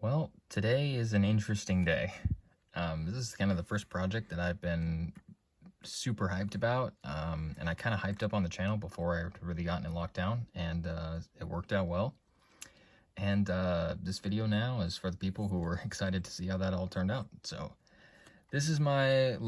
Well, today is an interesting day. This is kind of the first project that I've been super hyped about, and I kind of hyped up on the channel before I really gotten in lockdown, and it worked out well. And this video now is for the people who were excited to see how that all turned out. So this is my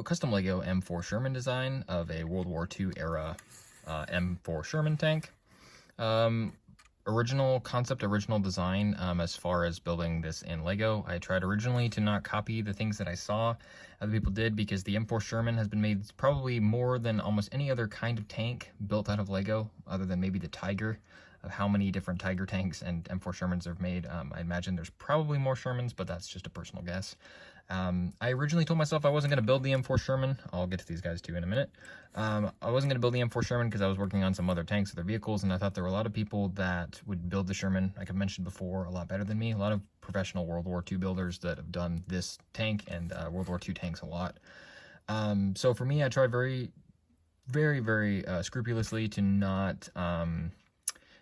custom Lego M4 Sherman design of a World War II era M4 Sherman tank. Original concept, original design. As far as building this in Lego, I tried originally to not copy the things that I saw other people did, because the M4 Sherman has been made probably more than almost any other kind of tank built out of Lego, other than maybe the Tiger. Of how many different Tiger tanks and M4 Shermans are made, I imagine there's probably more Shermans, but that's just a personal guess. I originally told myself I wasn't going to build the M4 Sherman. I'll get to these guys too in a minute. I wasn't going to build the M4 Sherman because I was working on some other tanks, other vehicles, and I thought there were a lot of people that would build the Sherman, like I mentioned before, a lot better than me. A lot of professional World War II builders that have done this tank and World War II tanks a lot. So for me, I tried very scrupulously to not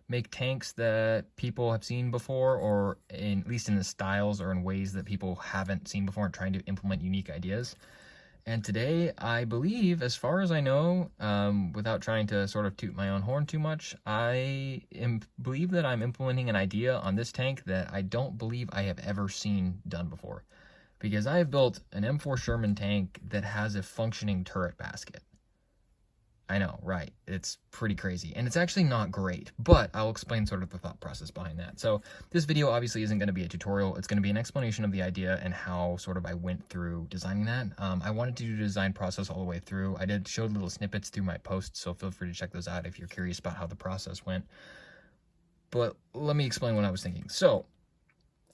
make tanks that people have seen before, or at least in the styles or in ways that people haven't seen before, and trying to implement unique ideas. And today, I believe, as far as I know, without trying to sort of toot my own horn too much, believe that I'm implementing an idea on this tank that I don't believe I have ever seen done before. Because I have built an M4 Sherman tank that has a functioning turret basket. I know, right? It's pretty crazy, and it's actually not great, but I'll explain sort of the thought process behind that. So this video obviously isn't going to be a tutorial. It's going to be an explanation of the idea and how sort of I went through designing that. I wanted to do the design process all the way through. I did show little snippets through my posts, so feel free to check those out if you're curious about how the process went. But let me explain what I was thinking. So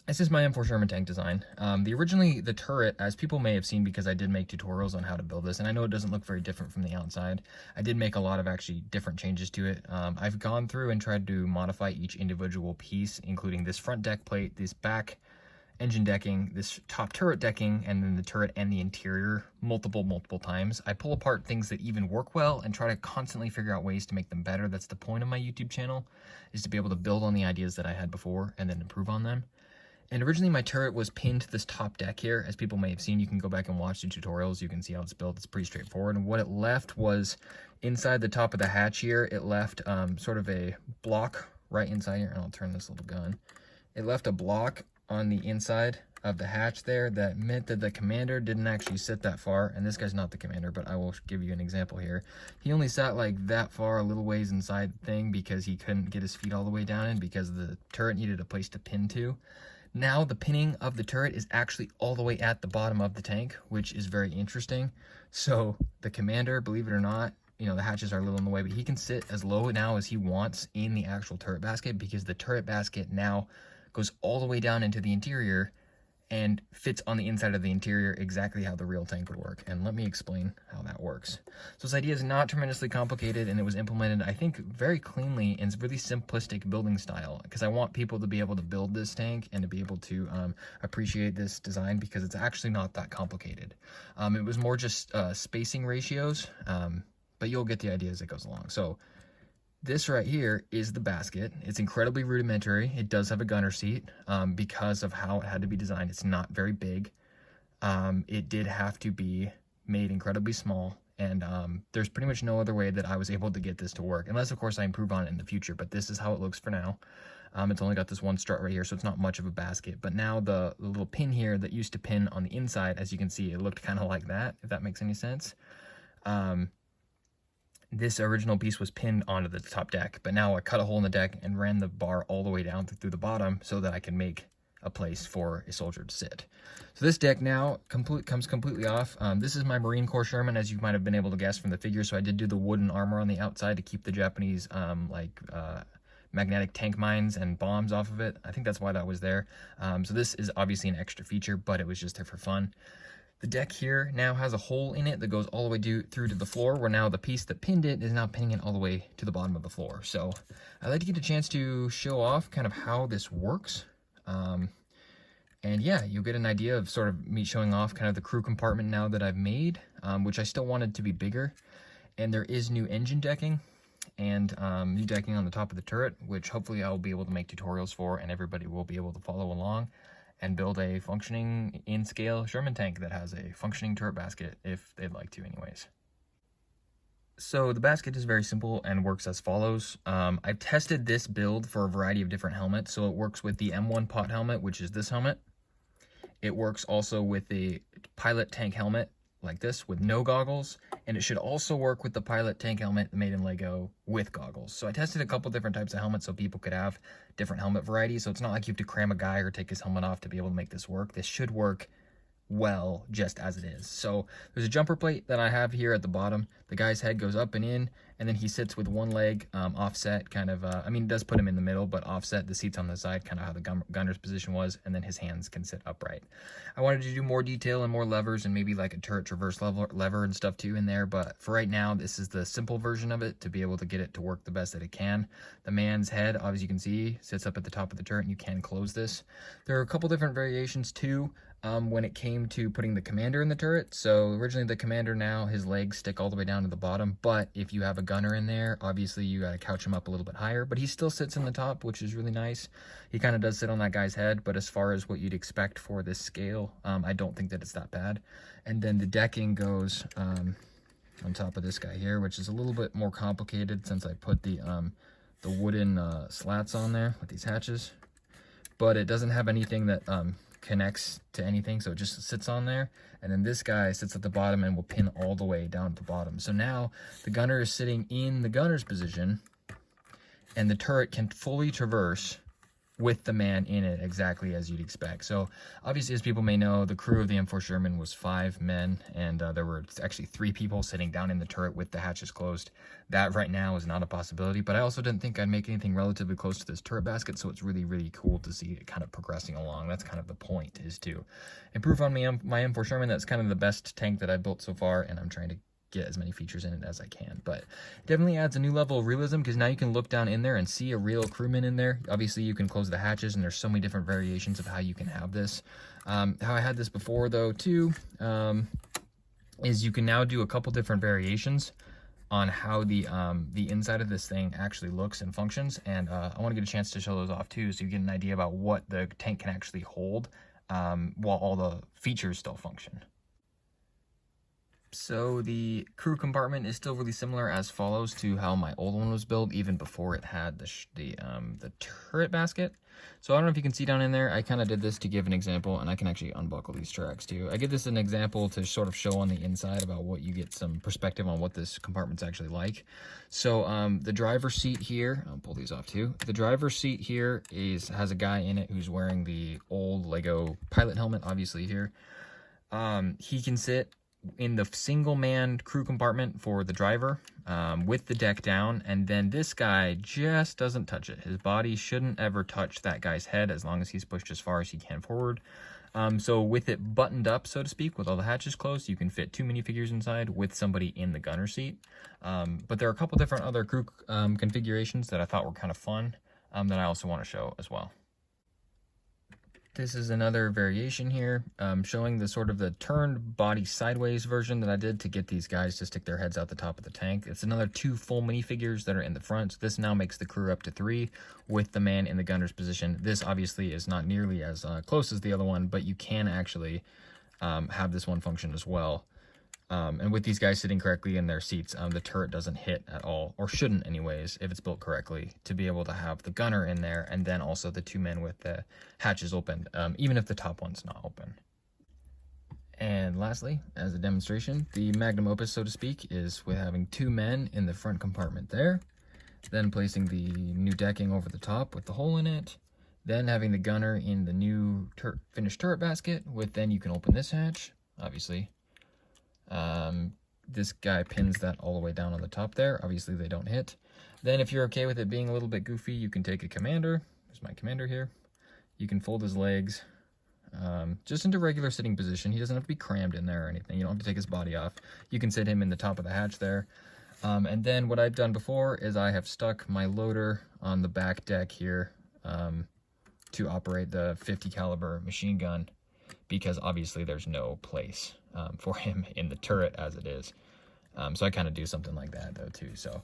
this is my M4 Sherman tank design. The turret, as people may have seen, because I did make tutorials on how to build this, and I know it doesn't look very different from the outside. I did make a lot of actually different changes to it. I've gone through and tried to modify each individual piece, including this front deck plate, this back engine decking, this top turret decking, and then the turret and the interior multiple times. I pull apart things that even work well and try to constantly figure out ways to make them better. That's the point of my YouTube channel, is to be able to build on the ideas that I had before and then improve on them. And originally my turret was pinned to this top deck here. As people may have seen, you can go back and watch the tutorials. You can see how it's built. It's pretty straightforward. And what it left was, inside the top of the hatch here, it left sort of a block right inside here. And I'll turn this little gun. It left a block on the inside of the hatch there that meant that the commander didn't actually sit that far. And this guy's not the commander, but I will give you an example here. He only sat like that far, a little ways inside the thing, because he couldn't get his feet all the way down in, because the turret needed a place to pin to. Now the pinning of the turret is actually all the way at the bottom of the tank, which is very interesting. So the commander, believe it or not, the hatches are a little in the way, but he can sit as low now as he wants in the actual turret basket, because the turret basket now goes all the way down into the interior and fits on the inside of the interior exactly how the real tank would work. And let me explain how that works. So this idea is not tremendously complicated, and it was implemented, I think, very cleanly in really simplistic building style, because I want people to be able to build this tank and to be able to appreciate this design, because it's actually not that complicated. It was more just spacing ratios, but you'll get the idea as it goes along. So this right here is the basket. It's incredibly rudimentary. It does have a gunner seat because of how it had to be designed. It's not very big. It did have to be made incredibly small, and there's pretty much no other way that I was able to get this to work, unless of course I improve on it in the future. But this is how it looks for now. It's only got this one strut right here, so it's not much of a basket. But now the little pin here that used to pin on the inside, as you can see, it looked kind of like that, if that makes any sense. This original piece was pinned onto the top deck, but now I cut a hole in the deck and ran the bar all the way down through the bottom so that I can make a place for a soldier to sit. So this deck now comes completely off. This is my Marine Corps Sherman, as you might have been able to guess from the figure. So I did do the wooden armor on the outside to keep the Japanese magnetic tank mines and bombs off of it. I think that's why that was there. So this is obviously an extra feature, but it was just there for fun. The deck here now has a hole in it that goes all the way through to the floor, where now the piece that pinned it is now pinning it all the way to the bottom of the floor. So I'd like to get a chance to show off kind of how this works. And yeah, you'll get an idea of sort of me showing off kind of the crew compartment now that I've made, which I still wanted to be bigger. And there is new engine decking and new decking on the top of the turret, which hopefully I'll be able to make tutorials for and everybody will be able to follow along. and build a functioning in-scale Sherman tank that has a functioning turret basket if they'd like to anyways. So the basket is very simple and works as follows. I've tested this build for a variety of different helmets. So it works with the M1 pot helmet, which is this helmet. It works also with the pilot tank helmet like this with no goggles, and it should also work with the pilot tank helmet made in Lego with goggles. So I tested a couple different types of helmets so people could have different helmet varieties. So it's not like you have to cram a guy or take his helmet off to be able to make this work. This should work well just as it is. So there's a jumper plate that I have here at the bottom. The guy's head goes up and in, and then he sits with one leg offset, kind of I mean, it does put him in the middle, but offset. The seat's on the side, kind of how the gunner's position was, and then his hands can sit upright. I wanted to do more detail and more levers and maybe like a turret traverse lever and stuff too in there, but for right now this is the simple version of it to be able to get it to work the best that it can. The man's head, obviously you can see, sits up at the top of the turret, and you can close this. There are a couple different variations too when it came to putting the commander in the turret. So originally the commander, now his legs stick all the way down to the bottom, but if you have a gunner in there, obviously you got to couch him up a little bit higher, but he still sits in the top, which is really nice. He kind of does sit on that guy's head, but as far as what you'd expect for this scale, I don't think that it's that bad. And then the decking goes on top of this guy here, which is a little bit more complicated since I put the wooden slats on there with these hatches, but it doesn't have anything that connects to anything, so it just sits on there. And then this guy sits at the bottom and will pin all the way down at the bottom. So now the gunner is sitting in the gunner's position, and the turret can fully traverse with the man in it exactly as you'd expect. So obviously, as people may know, the crew of the M4 Sherman was 5 men, and there were actually 3 people sitting down in the turret with the hatches closed. That right now is not a possibility, but I also didn't think I'd make anything relatively close to this turret basket, so it's really, really cool to see it kind of progressing along. That's kind of the point, is to improve on my M4 Sherman. That's kind of the best tank that I've built so far, and I'm trying to get as many features in it as I can. But it definitely adds a new level of realism, because now you can look down in there and see a real crewman in there. Obviously you can close the hatches, and there's so many different variations of how you can have this. How I had this before though too is you can now do a couple different variations on how the inside of this thing actually looks and functions, and I want to get a chance to show those off too, so you get an idea about what the tank can actually hold while all the features still function. So the crew compartment is still really similar as follows to how my old one was built, even before it had the turret basket. So I don't know if you can see down in there, I kind of did this to give an example, and I can actually unbuckle these tracks too. I give this an example to sort of show on the inside about what you get some perspective on what this compartment's actually like. So the driver's seat here, I'll pull these off too. The driver's seat here has a guy in it who's wearing the old Lego pilot helmet, obviously here. He can sit in the single man crew compartment for the driver with the deck down, and then this guy just doesn't touch it. His body shouldn't ever touch that guy's head as long as he's pushed as far as he can forward. So with it buttoned up, so to speak, with all the hatches closed, you can fit 2 minifigures inside with somebody in the gunner seat. But there are a couple different other crew configurations that I thought were kind of fun that I also want to show as well. This is another variation here, showing the sort of the turned body sideways version that I did to get these guys to stick their heads out the top of the tank. It's another 2 full minifigures that are in the front. So this now makes the crew up to 3 with the man in the gunner's position. This obviously is not nearly as close as the other one, but you can actually have this one function as well. And with these guys sitting correctly in their seats, the turret doesn't hit at all, or shouldn't anyways, if it's built correctly, to be able to have the gunner in there, and then also the 2 men with the hatches open, even if the top one's not open. And lastly, as a demonstration, the magnum opus, so to speak, is with having 2 men in the front compartment there, then placing the new decking over the top with the hole in it, then having the gunner in the new finished turret basket, with then you can open this hatch, obviously. This guy pins that all the way down on the top there. Obviously they don't hit. Then if you're okay with it being a little bit goofy, you can take a commander. There's my commander here. You can fold his legs just into regular sitting position. He doesn't have to be crammed in there or anything. You don't have to take his body off. You can sit him in the top of the hatch there. And then what I've done before is I have stuck my loader on the back deck here to operate the 50 caliber machine gun, because obviously there's no place for him in the turret as it is. So I kind of do something like that though too. So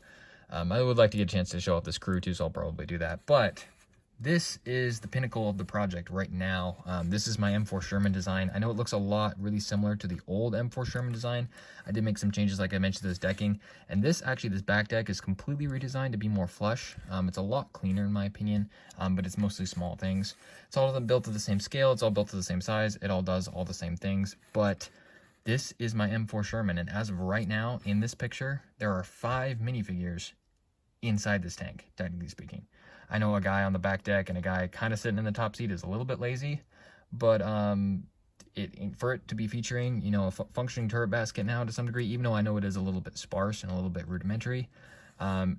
I would like to get a chance to show off this crew too, so I'll probably do that. But This is the pinnacle of the project right now. This is my M4 Sherman design. I know it looks a lot really similar to the old M4 Sherman design. I did make some changes, like I mentioned, to this decking. And this back deck is completely redesigned to be more flush. It's a lot cleaner in my opinion, but it's mostly small things. It's all built to the same scale. It's all built to the same size. It all does all the same things. But this is my M4 Sherman. And as of right now, in this picture, there are 5 minifigures inside this tank, technically speaking. I know a guy on the back deck and a guy kind of sitting in the top seat is a little bit lazy, but for it to be featuring, you know, a functioning turret basket now to some degree, even though I know it is a little bit sparse and a little bit rudimentary,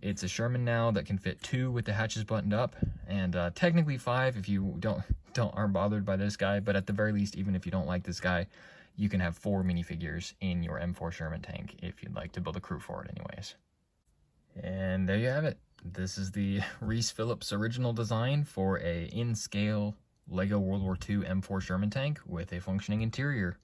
it's a Sherman now that can fit 2 with the hatches buttoned up, and technically 5 if you aren't bothered by this guy. But at the very least, even if you don't like this guy, you can have 4 minifigures in your M4 Sherman tank if you'd like to build a crew for it anyways. And there you have it. This is the Reese Phillips original design for a in-scale Lego World War II M4 Sherman tank with a functioning interior.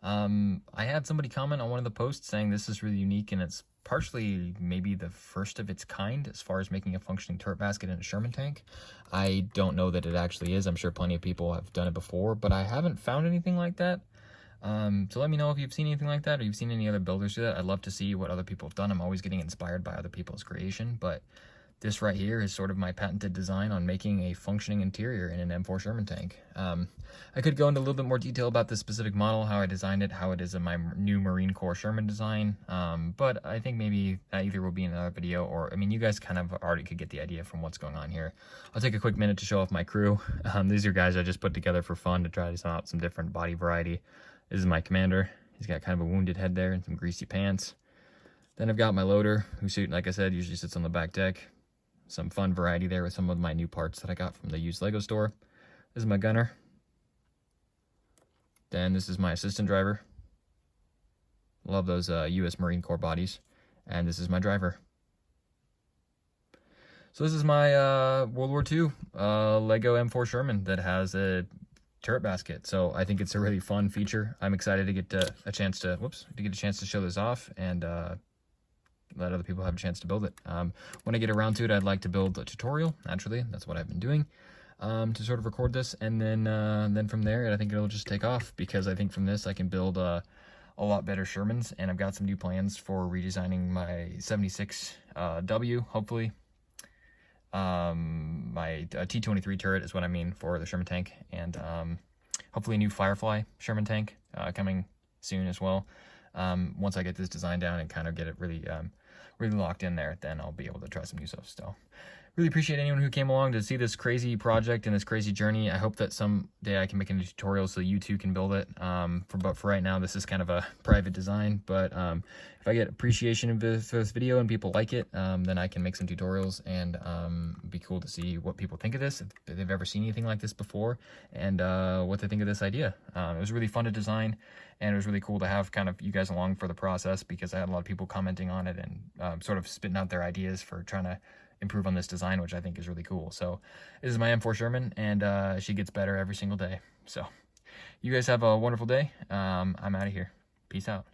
I had somebody comment on one of the posts saying this is really unique, and it's partially maybe the first of its kind as far as making a functioning turret basket in a Sherman tank. I don't know that it actually is. I'm sure plenty of people have done it before, but I haven't found anything like that. So let me know if you've seen anything like that, or you've seen any other builders do that. I'd love to see what other people have done. I'm always getting inspired by other people's creation, but this right here is sort of my patented design on making a functioning interior in an M4 Sherman tank. I could go into a little bit more detail about this specific model, how I designed it, how it is in my new Marine Corps Sherman design, but I think maybe that either will be in another video, or, I mean, you guys kind of already could get the idea from what's going on here. I'll take a quick minute to show off my crew. These are guys I just put together for fun to try to out some different body variety. This is my commander. He's got kind of a wounded head there and some greasy pants. Then I've got my loader, who, like I said, usually sits on the back deck. Some fun variety there with some of my new parts that I got from the used Lego store. This is my gunner. Then this is my assistant driver. Love those U.S. Marine Corps bodies. And this is my driver. So this is my World War II Lego M4 Sherman that has a turret basket. So I think it's a really fun feature. I'm excited to get a chance to show this off and let other people have a chance to build it. When I get around to it, I'd like to build a tutorial. Naturally, that's what I've been doing, to sort of record this, and then from there, I think it'll just take off, because I think from this I can build a lot better Shermans, and I've got some new plans for redesigning my 76 W, hopefully. My T-23 turret is what I mean for the Sherman tank, and hopefully a new Firefly Sherman tank coming soon as well. Once I get this design down and kind of get it really locked in there, then I'll be able to try some new stuff still. Really appreciate anyone who came along to see this crazy project and this crazy journey. I hope that someday I can make a tutorial so you too can build it. But for right now, this is kind of a private design. But if I get appreciation of this video and people like it, then I can make some tutorials, and it'd be cool to see what people think of this, if they've ever seen anything like this before, and what they think of this idea. It was really fun to design, and it was really cool to have kind of you guys along for the process, because I had a lot of people commenting on it and sort of spitting out their ideas for trying to improve on this design, which I think is really cool. So this is my M4 Sherman, and she gets better every single day. So you guys have a wonderful day. I'm out of here. Peace out.